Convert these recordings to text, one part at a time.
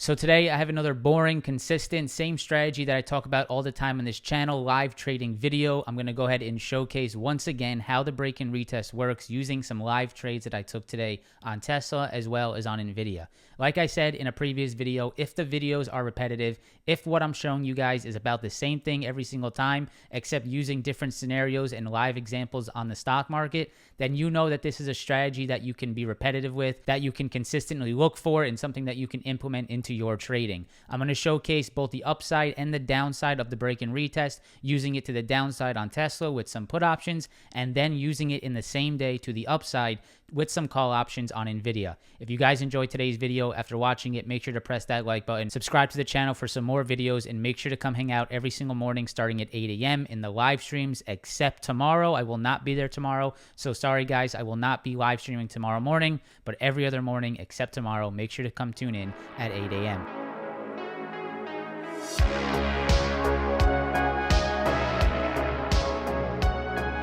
So today I have another boring, consistent, same strategy that I talk about all the time on this channel, live trading video. I'm going to go ahead and showcase once again how the break and retest works using some live trades that I took today on Tesla as well as on NVDA. Like I said in a previous video, if the videos are repetitive, if what I'm showing you guys is about the same thing every single time, except using different scenarios and live examples on the stock market, then you know that this is a strategy that you can be repetitive with, that you can consistently look for, and something that you can implement into your trading. I'm going to showcase both the upside and the downside of the break and retest, using it to the downside on Tesla with some put options, and then using it in the same day to the upside with some call options on NVIDIA. If you guys enjoyed today's video, after watching it, make sure to press that like button, subscribe to the channel for some more videos, and make sure to come hang out every single morning starting at 8 a.m. in the live streams, except tomorrow. I will not be there tomorrow, so sorry guys, I will not be live streaming tomorrow morning, but every other morning except tomorrow, make sure to come tune in at 8 a.m.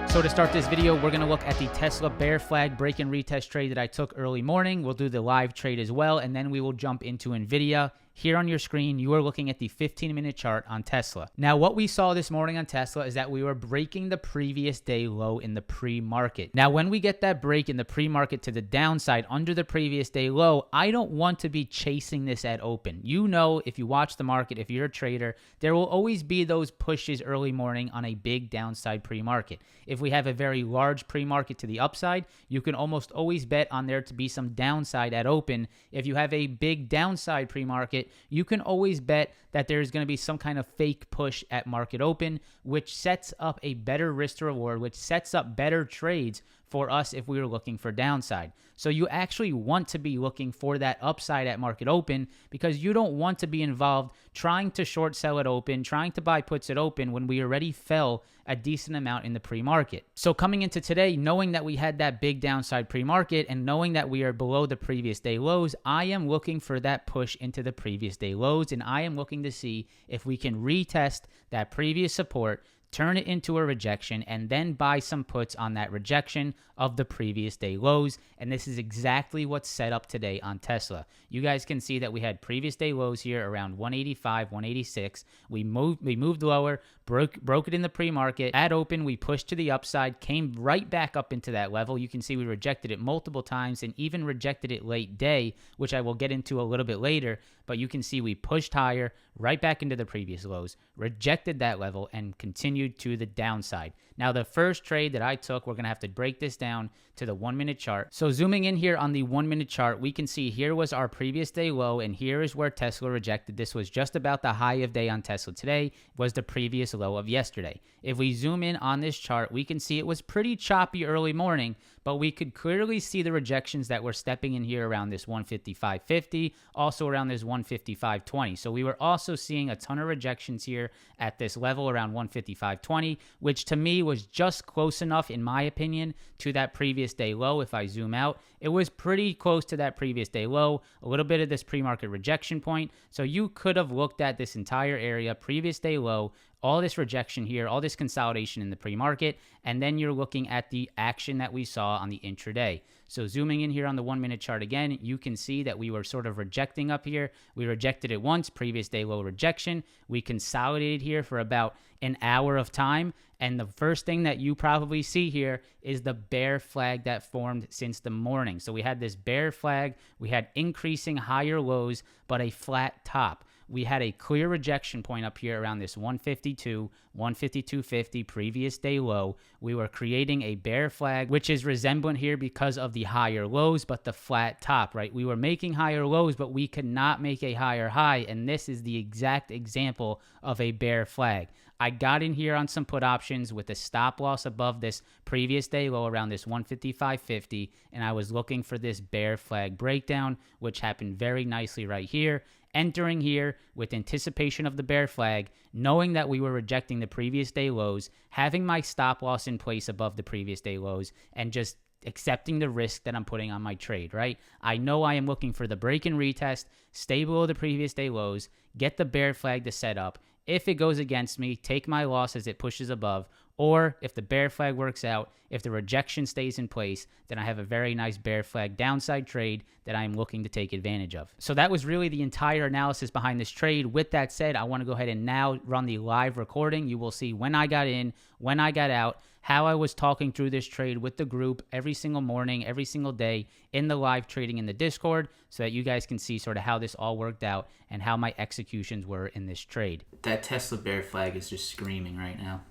So to start this video, we're going to look at the Tesla bear flag break and retest trade that I took early morning. We'll do the live trade as well, and then we will jump into NVIDIA. Here on your screen, you are looking at the 15-minute chart on Tesla. Now, what we saw this morning on Tesla is that we were breaking the previous day low in the pre-market. Now, when we get that break in the pre-market to the downside under the previous day low, I don't want to be chasing this at open. You know, if you watch the market, if you're a trader, there will always be those pushes early morning on a big downside pre-market. If we have a very large pre-market to the upside, you can almost always bet on there to be some downside at open. If you have a big downside pre-market, you can always bet that there's going to be some kind of fake push at market open, which sets up a better risk to reward, which sets up better trades for us if we were looking for downside. So you actually want to be looking for that upside at market open, because you don't want to be involved trying to short sell at open, trying to buy puts at open when we already fell a decent amount in the pre-market. So coming into today, knowing that we had that big downside pre-market and knowing that we are below the previous day lows, I am looking for that push into the previous day lows, and I am looking to see if we can retest that previous support, turn it into a rejection, and then buy some puts on that rejection of the previous day lows. And this is exactly what's set up today on Tesla. You guys can see that we had previous day lows here around 185, 186. We moved lower, broke it in the pre-market. At open, we pushed to the upside, came right back up into that level. You can see we rejected it multiple times and even rejected it late day, which I will get into a little bit later. But you can see we pushed higher, right back into the previous lows, rejected that level, and continued to the downside. Now, the first trade that I took, we're going to have to break this down to the 1-minute chart. So zooming in here on the 1-minute chart, we can see here was our previous day low, and here is where Tesla rejected. This was just about the high of day on Tesla today, was the previous low of yesterday. If we zoom in on this chart, we can see it was pretty choppy early morning, but we could clearly see the rejections that were stepping in here around this 155.50, also around this 155.20. So we were also seeing a ton of rejections here at this level around 155.20, which to me was just close enough, in my opinion, to that previous day low. If I zoom out, it was pretty close to that previous day low, a little bit of this pre-market rejection point. So you could have looked at this entire area, previous day low, all this rejection here, all this consolidation in the pre-market, and then you're looking at the action that we saw on the intraday. So zooming in here on the 1-minute chart again, you can see that we were sort of rejecting up here. We rejected it once, previous day low rejection. We consolidated here for about an hour of time, and the first thing that you probably see here is the bear flag that formed since the morning. So we had this bear flag, we had increasing higher lows, but a flat top. We had a clear rejection point up here around this 152, 152.50 previous day low. We were creating a bear flag, which is resemblant here because of the higher lows, but the flat top, right? We were making higher lows, but we could not make a higher high, and this is the exact example of a bear flag. I got in here on some put options with a stop loss above this previous day low around this 155.50, and I was looking for this bear flag breakdown, which happened very nicely right here. Entering here with anticipation of the bear flag, knowing that we were rejecting the previous day lows, having my stop loss in place above the previous day lows, and just accepting the risk that I'm putting on my trade, right? I know I am looking for the break and retest, stay below the previous day lows, get the bear flag to set up. If it goes against me, take my loss as it pushes above, Or if the bear flag works out, if the rejection stays in place, then I have a very nice bear flag downside trade that I'm looking to take advantage of. So that was really the entire analysis behind this trade. With that said, I want to go ahead and now run the live recording. You will see when I got in, when I got out, how I was talking through this trade with the group every single morning, every single day in the live trading in the Discord, so that you guys can see sort of how this all worked out and how my executions were in this trade. That Tesla bear flag is just screaming right now.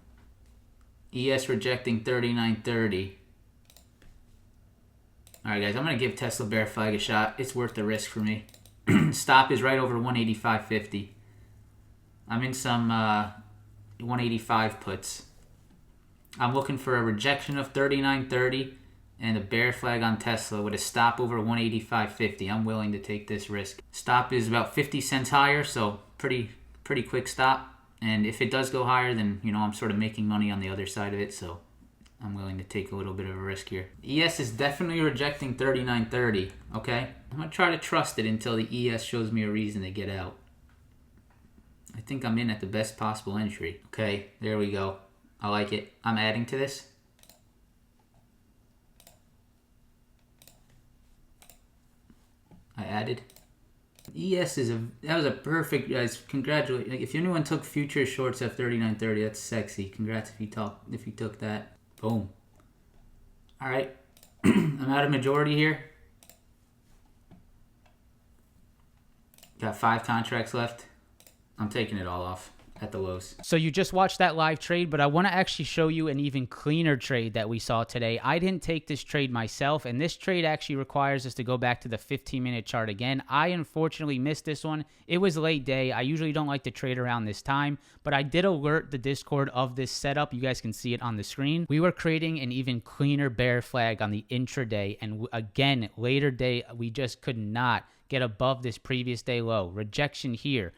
ES rejecting 39.30. All right, guys, I'm going to give Tesla bear flag a shot. It's worth the risk for me. Stop is right over 185.50. I'm in some 185 puts. I'm looking for a rejection of 39.30 and a bear flag on Tesla with a stop over 185.50. I'm willing to take this risk. Stop is about 50 cents higher, so pretty quick stop. And if it does go higher, then, you know, I'm sort of making money on the other side of it, so I'm willing to take a little bit of a risk here. ES is definitely rejecting 39.30, okay? I'm going to try to trust it until the ES shows me a reason to get out. I think I'm in at the best possible entry. Okay, there we go. I like it. I'm adding to this. I added. ES is that was a perfect, guys. Congratulations. If anyone took future shorts at 39.30, that's sexy. Congrats if you took that. Boom. All right. I'm at a majority here. Got 5 contracts left. I'm taking it all off at the lows. So you just watched that live trade, but I want to actually show you an even cleaner trade that we saw today. I didn't take this trade myself, and this trade actually requires us to go back to the 15-minute chart again. I unfortunately missed this one. It was late day. I usually don't like to trade around this time, but I did alert the Discord of this setup. You guys can see it on the screen. We were creating an even cleaner bear flag on the intraday, and again, later day, we just could not get above this previous day low. Rejection here,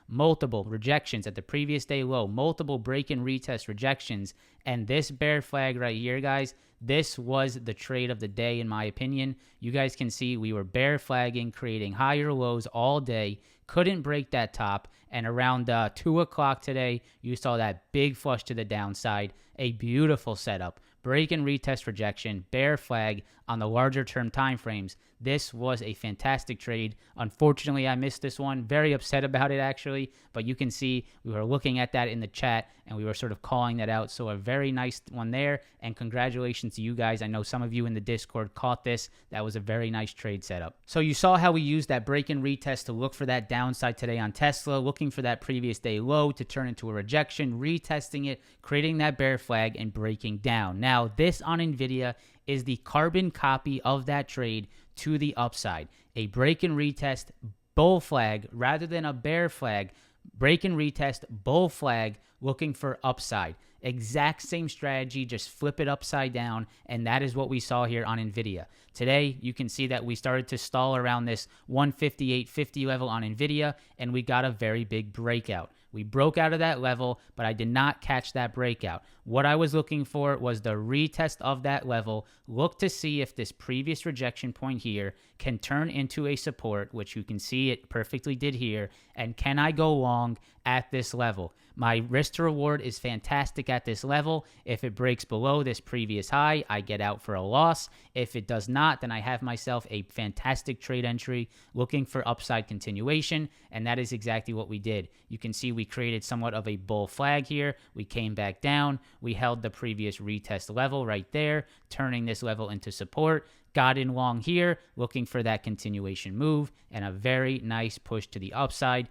multiple rejections at the previous day low, multiple break and retest rejections, and this bear flag right here, guys, this was the trade of the day in my opinion. You guys can see we were bear flagging, creating higher lows all day, couldn't break that top, and around 2 o'clock today, you saw that big flush to the downside, a beautiful setup. Break and retest rejection, bear flag on the larger term time frames. This was a fantastic trade. Unfortunately, I missed this one. Very upset about it, actually. But you can see we were looking at that in the chat, and we were sort of calling that out. So a very nice one there, and congratulations to you guys. I know some of you in the Discord caught this. That was a very nice trade setup. So you saw how we used that break and retest to look for that downside today on Tesla, looking for that previous day low to turn into a rejection, retesting it, creating that bear flag, and breaking down. Now, this on NVIDIA is the carbon copy of that trade to the upside. A break and retest bull flag rather than a bear flag. Break and retest bull flag looking for upside. Exact same strategy, just flip it upside down, and that is what we saw here on NVIDIA. Today, you can see that we started to stall around this 158.50 level on NVIDIA, and we got a very big breakout. We broke out of that level, but I did not catch that breakout. What I was looking for was the retest of that level. Look to see if this previous rejection point here can turn into a support, which you can see it perfectly did here, and can I go long at this level? My risk to reward is fantastic at this level. If it breaks below this previous high, I get out for a loss. If it does not, then I have myself a fantastic trade entry looking for upside continuation, and that is exactly what we did. You can see we created somewhat of a bull flag here. We came back down. We held the previous retest level right there, turning this level into support. Got in long here, looking for that continuation move, and a very nice push to the upside.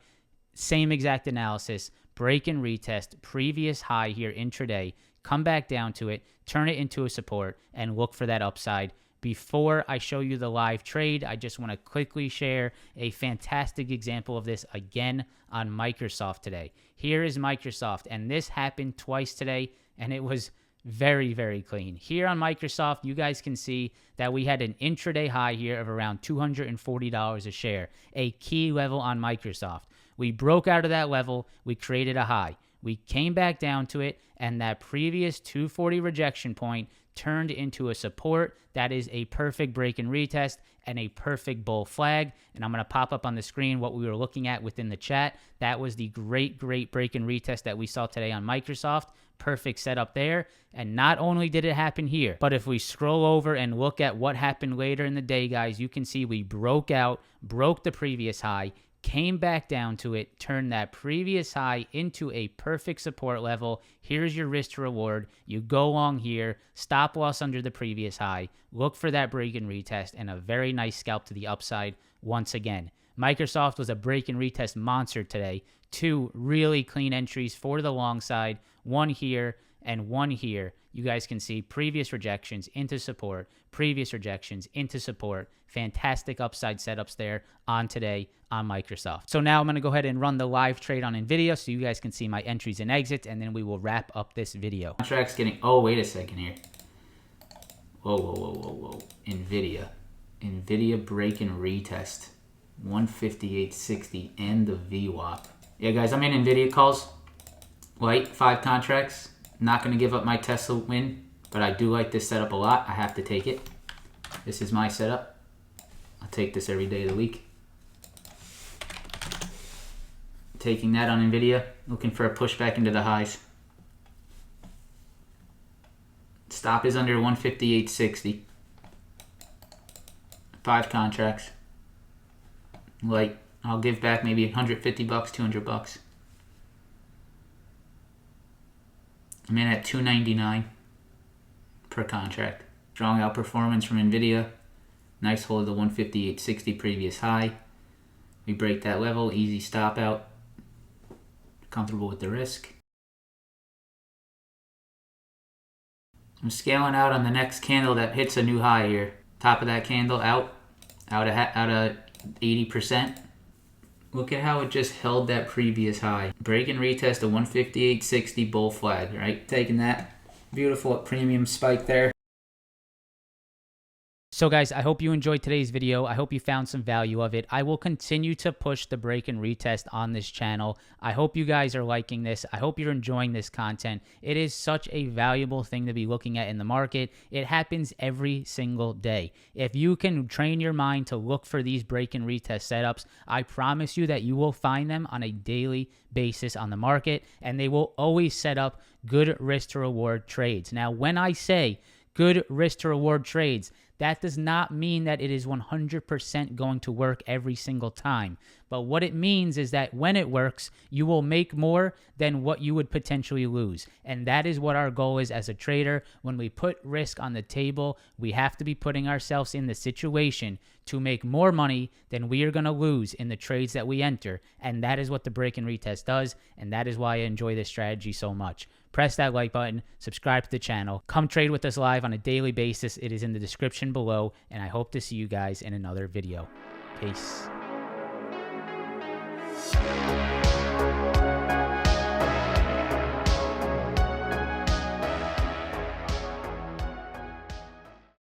Same exact analysis. Break and retest, previous high here intraday, come back down to it, turn it into a support, and look for that upside. Before I show you the live trade, I just want to quickly share a fantastic example of this again on Microsoft today. Here is Microsoft, and this happened twice today, and it was very, very clean. Here on Microsoft, you guys can see that we had an intraday high here of around $240 a share, a key level on Microsoft. We broke out of that level. We created a high. We came back down to it, and that previous 240 rejection point turned into a support. That is a perfect break and retest, and a perfect bull flag. And I'm going to pop up on the screen what we were looking at within the chat. That was the great break and retest that we saw today on Microsoft. Perfect setup there. And not only did it happen here, but if we scroll over and look at what happened later in the day, guys, you can see we broke the previous high, came back down to it, turned that previous high into a perfect support level. Here's your risk to reward. You go long here, stop loss under the previous high, look for that break and retest, and a very nice scalp to the upside once again. Microsoft was a break and retest monster today. 2 really clean entries for the long side, 1 here and 1 here. You guys can see previous rejections into support, previous rejections into support. Fantastic upside setups there on today on Microsoft. So now I'm going to go ahead and run the live trade on NVIDIA so you guys can see my entries and exits, and then we will wrap up this video. Contracts getting, oh, wait a second here. Whoa. NVIDIA break and retest. 158.60 and the VWAP. Yeah, guys, I'm in NVIDIA calls. Light, 5 contracts. Not going to give up my Tesla win, but I do like this setup a lot. I have to take it. This is my setup. I'll take this every day of the week. Taking that on NVIDIA. Looking for a pushback into the highs. Stop is under 158.60. 5 contracts. Light. I'll give back maybe $150, $200. I'm in at $299 per contract. Strong outperformance from NVIDIA. Nice hold of the 158.60 previous high. We break that level, easy stop out. Comfortable with the risk. I'm scaling out on the next candle that hits a new high here. Top of that candle out of 80%. Look at how it just held that previous high. Break and retest a 158.60 bull flag, right? Taking that beautiful premium spike there. So guys, I hope you enjoyed today's video. I hope you found some value of it. I will continue to push the break and retest on this channel. I hope you guys are liking this. I hope you're enjoying this content. It is such a valuable thing to be looking at in the market. It happens every single day. If you can train your mind to look for these break and retest setups, I promise you that you will find them on a daily basis on the market, and they will always set up good risk to reward trades. Now, when I say good risk to reward trades, that does not mean that it is 100% going to work every single time. But what it means is that when it works, you will make more than what you would potentially lose. And that is what our goal is as a trader. When we put risk on the table, we have to be putting ourselves in the situation to make more money than we are going to lose in the trades that we enter. And that is what the break and retest does. And that is why I enjoy this strategy so much. Press that like button, subscribe to the channel, come trade with us live on a daily basis. It is in the description below, and I hope to see you guys in another video. Peace.